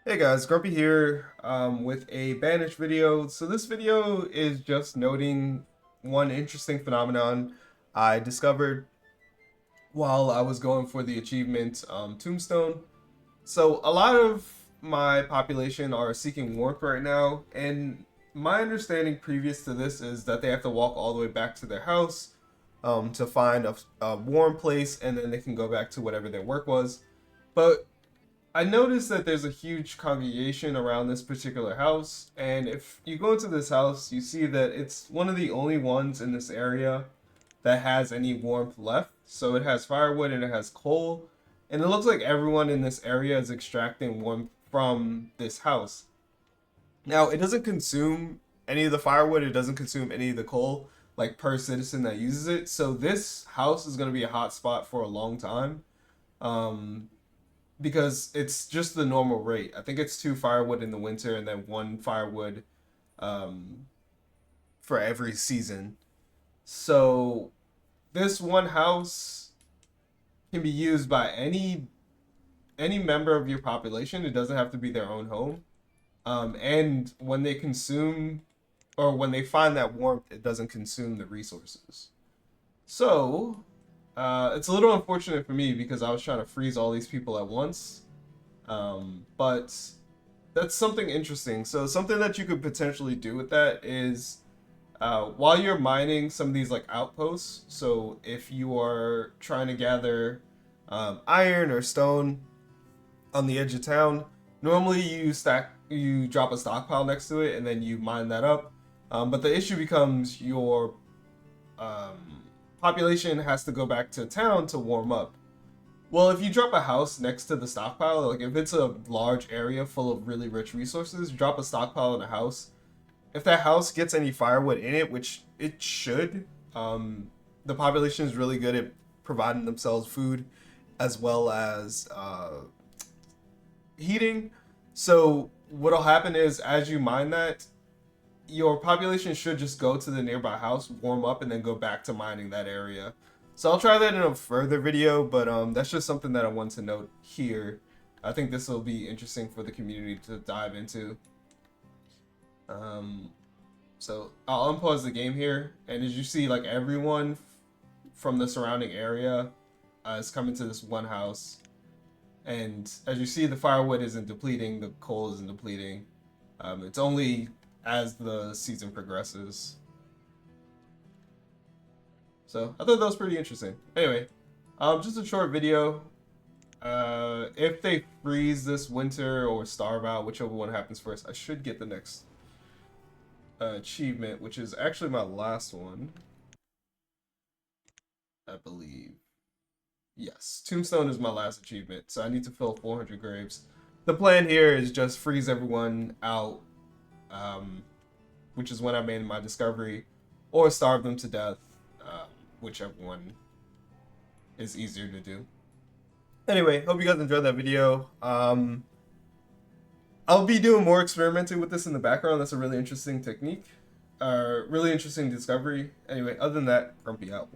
Hey guys, Grumpy here with a Banished video. So this video is just noting one interesting phenomenon I discovered while I was going for the achievement Tombstone. So a lot of my population are seeking warmth right now, and my understanding previous to this is that they have to walk all the way back to their house to find a warm place, and then they can go back to whatever their work was. But I noticed that there's a huge congregation around this particular house, and if you go into this house, you see that it's one of the only ones in this area that has any warmth left. So it has firewood and it has coal, and it looks like everyone in this area is extracting warmth from this house. Now, it doesn't consume any of the firewood, it doesn't consume any of the coal, like per citizen that uses it. So this house is going to be a hot spot for a long time. Um, because it's just the normal rate. I think it's two firewood in the winter and then one firewood um, for every season. So this one house can be used by any member of your population. It doesn't have to be their own home. And when they consume or when they find that warmth, it doesn't consume the resources. So it's a little unfortunate for me because I was trying to freeze all these people at once. But that's something interesting. So something that you could potentially do with that is while you're mining some of these like outposts. So if you are trying to gather iron or stone on the edge of town, normally you drop a stockpile next to it and then you mine that up. But the issue becomes your um, population has to go back to town to warm up. Well, if you drop a house next to the stockpile, like if it's a large area full of really rich resources, drop a stockpile in a house. If that house gets any firewood in it, which it should, the population is really good at providing themselves food as well as heating. So what'll happen is as you mine that, your population should just go to the nearby house, warm up, and then go back to mining that area. So I'll try that in a further video, but that's just something that I want to note here. I think this will be interesting for the community to dive into. Um, so I'll unpause the game here, and as you see, like everyone from the surrounding area is coming to this one house. And as you see, the firewood isn't depleting, the coal isn't depleting. It's only as the season progresses. So I thought that was pretty interesting. Anyway, just a short video. If they freeze this winter or starve out, whichever one happens first, I should get the next achievement, which is actually my last one, I believe. Yes, Tombstone is my last achievement, so I need to fill 400 graves. The plan here is just freeze everyone out, which is when I made my discovery, or starve them to death, whichever one is easier to do. Anyway, hope you guys enjoyed that video. I'll be doing more experimenting with this in the background. That's a really interesting technique, really interesting discovery. Anyway, other than that, Grumpy out.